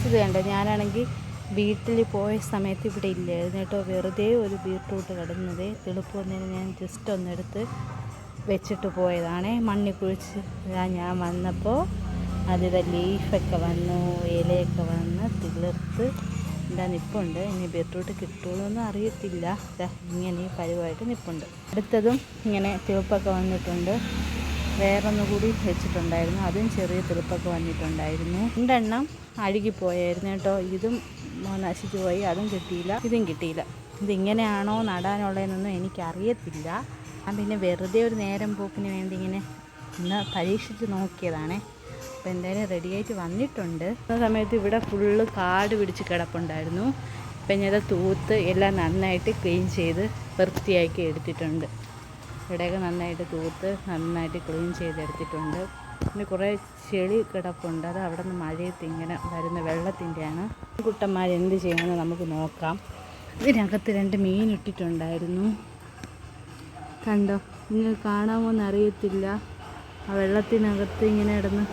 ഇത് കണ്ടോ, ഞാനാണെങ്കിൽ വീട്ടിൽ പോയ സമയത്ത് ഇവിടെ ഇല്ലായിരുന്നു കേട്ടോ. വെറുതെ ഒരു ബീട്രൂട്ട് കിടന്നത് തെളുപ്പ് വന്നതിന് ഞാൻ ജസ്റ്റ് ഒന്നെടുത്ത് വെച്ചിട്ട് പോയതാണ്. മണ്ണിൽ കുഴിച്ച് ഞാൻ വന്നപ്പോൾ അതിൻ്റെ ലീഫൊക്കെ വന്നു, ഇലയൊക്കെ വന്ന് തിളിർത്ത് എന്താ നിൽപ്പുണ്ട്. ഇനി ബീട്രൂട്ട് കിട്ടുള്ളൂന്നും അറിയത്തില്ല. ഇങ്ങനെ ഈ പരുവായിട്ട് നിൽപ്പുണ്ട്. അടുത്തതും ഇങ്ങനെ തിളുപ്പൊക്കെ വന്നിട്ടുണ്ട്. വേറൊന്നു കൂടി വെച്ചിട്ടുണ്ടായിരുന്നു, അതും ചെറിയ തിളുപ്പൊക്കെ വന്നിട്ടുണ്ടായിരുന്നു. 2 എണ്ണം അഴുകിപ്പോയായിരുന്നു കേട്ടോ. ഇതും നശിച്ചു പോയി, അതും കിട്ടിയില്ല, ഇതും കിട്ടിയില്ല. ഇതിങ്ങനെയാണോ നടാനുള്ളതെന്നൊന്നും എനിക്കറിയത്തില്ല. ഞാൻ പിന്നെ വെറുതെ ഒരു നേരം പോക്കിന് വേണ്ടി ഇങ്ങനെ ഒന്ന് പരീക്ഷിച്ച് നോക്കിയതാണേ. അപ്പോൾ എന്തായാലും റെഡിയായിട്ട് വന്നിട്ടുണ്ട്. ആ സമയത്ത് ഇവിടെ ഫുള്ള് കാട് പിടിച്ച് കിടപ്പുണ്ടായിരുന്നു. ഇപ്പം ഞാൻ തൂത്ത് എല്ലാം നന്നായിട്ട് ക്ലീൻ ചെയ്ത് വൃത്തിയാക്കി എടുത്തിട്ടുണ്ട്. ഇവിടെയൊക്കെ നന്നായിട്ട് തൂത്ത് നന്നായിട്ട് ക്ലീൻ ചെയ്തെടുത്തിട്ടുണ്ട്. പിന്നെ കുറേ ചെളി കിടപ്പുണ്ട്, അത് അവിടെ നിന്ന് മഴയത്ത് ഇങ്ങനെ വരുന്ന വെള്ളത്തിൻ്റെയാണ്. കുട്ടന്മാർ എന്ത് ചെയ്യണമെന്ന് നമുക്ക് നോക്കാം. ഇതിനകത്ത് 2 മീൻ ഇട്ടിട്ടുണ്ടായിരുന്നു, കണ്ടോ, നിങ്ങൾ കാണാമോ എന്നറിയത്തില്ല. ആ വെള്ളത്തിനകത്ത് ഇങ്ങനെ ഇടുന്ന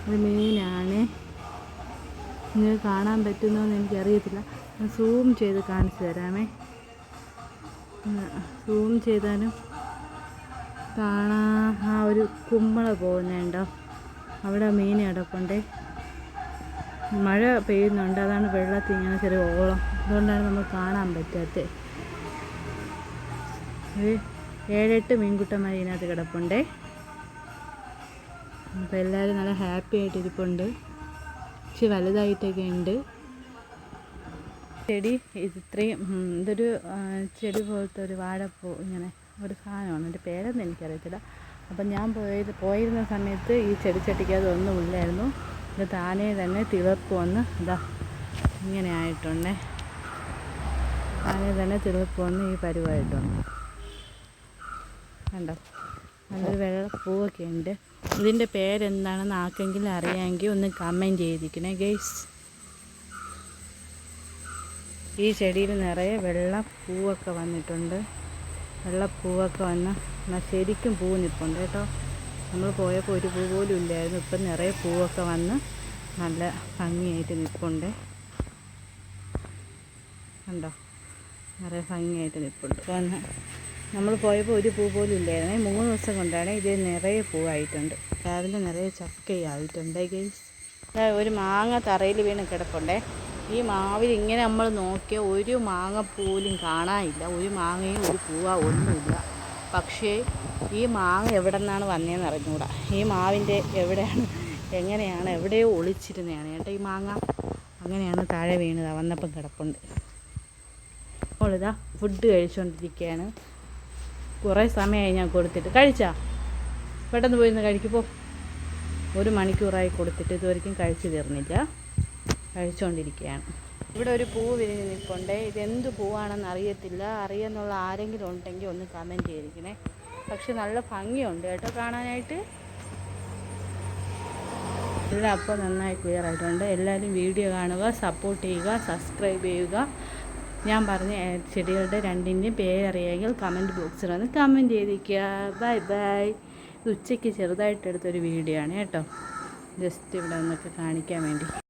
ഒരു മീനാണ്. നിങ്ങൾ കാണാൻ പറ്റുന്നോ എന്ന് എനിക്കറിയത്തില്ല. ഞാൻ സൂം ചെയ്ത് കാണിച്ചു തരാമേ. സൂം ചെയ്താലും കാണാൻ ആ ഒരു കുമ്പള പോകുന്നുണ്ടോ, അവിടെ മീൻ കിടപ്പുണ്ട്. മഴ പെയ്യുന്നുണ്ട്, അതാണ് വെള്ളത്തിൽ ഇങ്ങനെ ചെറിയ ഓളം, അതുകൊണ്ടാണ് നമ്മൾ കാണാൻ പറ്റാത്തത്. 7-8 മീൻകുട്ടന്മാർ ഇതിനകത്ത് കിടപ്പുണ്ട്. അപ്പോൾ എല്ലാവരും നല്ല ഹാപ്പി ആയിട്ടിരിപ്പുണ്ട്. പക്ഷെ വലുതായിട്ടൊക്കെ ഉണ്ട്. ചെടി ഇത്രയും ഇതൊരു ചെടി പോലത്തെ ഒരു വാഴപ്പൂ ഇങ്ങനെ ഒരു സാധനമാണ്, എൻ്റെ പേരൊന്നും എനിക്കറിയത്തില്ല. അപ്പം ഞാൻ പോയിരുന്ന സമയത്ത് ഈ ചെടിച്ചട്ടിക്ക് അതൊന്നും ഇല്ലായിരുന്നു. ഇത് താനേ തന്നെ തിളപ്പ് വന്ന് ഇതാ ഇങ്ങനെ ആയിട്ടുണ്ടേ. താനേ തന്നെ തിളപ്പ് വന്ന് ഈ പരുവായിട്ടുണ്ട്, കണ്ടോ. നല്ലൊരു വെള്ളപ്പൂവൊക്കെ ഉണ്ട്. ഇതിൻ്റെ പേരെന്താണെന്ന് ആർക്കെങ്കിലും അറിയാമെങ്കിൽ ഒന്ന് കമൻറ്റ് ചെയ്തിരിക്കണേ ഗൈസ്. ഈ ചെടിയിൽ നിറയെ വെള്ളപ്പൂവൊക്കെ വന്നിട്ടുണ്ട്. വെള്ളപ്പൂവൊക്കെ വന്ന് ശരിക്കും പൂ നിൽപ്പുണ്ട് കേട്ടോ. നമ്മൾ പോയപ്പോൾ ഒരു പൂ പോലും ഇല്ലായിരുന്നു. ഇപ്പം നിറയെ പൂവൊക്കെ വന്ന് നല്ല ഭംഗിയായിട്ട് നിൽപ്പുണ്ട്, കണ്ടോ, നിറയെ ഭംഗിയായിട്ട് നിൽപ്പുണ്ട്. വന്ന് നമ്മൾ പോയപ്പോൾ ഒരു പൂ പോലും ഇല്ലായിരുന്നു. 3 ദിവസം കൊണ്ടാണ് ഇത് നിറയെ പൂവായിട്ടുണ്ട്. രാവിലെ നിറയെ ചക്കയായിട്ടുണ്ട് ഗൈസ്. ഒരു മാങ്ങ തറയിൽ വീണ് കിടപ്പുണ്ടേ. ഈ മാവിൽ ഇങ്ങനെ നമ്മൾ നോക്കിയാൽ ഒരു മാങ്ങ പോലും കാണാനില്ല. ഒരു മാങ്ങയും ഒരു പൂവ ഒന്നുമില്ല. പക്ഷേ ഈ മാങ്ങ എവിടെ നിന്നാണ് വന്നതെന്ന് അറിഞ്ഞുകൂടാ. ഈ മാവിൻ്റെ എങ്ങനെയാണ് എവിടെയോ ഒളിച്ചിരുന്നതാണ് കേട്ടോ ഈ മാങ്ങ. അങ്ങനെയാണ് താഴെ വീണതാണ്, വന്നപ്പം കിടപ്പുണ്ട്. നമ്മളിതാ ഫുഡ് കഴിച്ചുകൊണ്ടിരിക്കുകയാണ്. കുറേ സമയമായി ഞാൻ കൊടുത്തിട്ട്. കഴിച്ചാ പെട്ടെന്ന് പോയി ഒന്ന് കഴിക്കുമ്പോൾ 1 മണിക്കൂറായി കൊടുത്തിട്ട് ഇതുവരെയ്ക്കും കഴിച്ചു തീർന്നില്ല. കഴിച്ചുകൊണ്ടിരിക്കുകയാണ്. ഇവിടെ ഒരു പൂ വിരിഞ്ഞ് നിൽപ്പുണ്ട്. ഇതെന്ത് പൂവാണെന്ന് അറിയത്തില്ല. അറിയാമെന്നുള്ള ആരെങ്കിലും ഉണ്ടെങ്കിൽ ഒന്ന് കമൻറ്റ് ചെയ്തിരിക്കണേ. പക്ഷെ നല്ല ഭംഗിയുണ്ട് കേട്ടോ കാണാനായിട്ട്. എല്ലാം അപ്പോൾ നന്നായി ക്ലിയർ ആയിട്ടുണ്ട്. എല്ലാവരും വീഡിയോ കാണുക, സപ്പോർട്ട് ചെയ്യുക, സബ്സ്ക്രൈബ് ചെയ്യുക. ഞാൻ പറഞ്ഞ ചെടികളുടെ 2ൻ്റെയും പേരറിയാമെങ്കിൽ കമൻറ്റ് ബോക്സിൽ വന്ന് കമൻറ്റ് ചെയ്തിരിക്കുക. Bye bye. ഇത് ഉച്ചയ്ക്ക് ചെറുതായിട്ട് എടുത്തൊരു വീഡിയോ ആണ് കേട്ടോ, ജസ്റ്റ് ഇവിടെ നിന്നൊക്കെ കാണിക്കാൻ വേണ്ടി.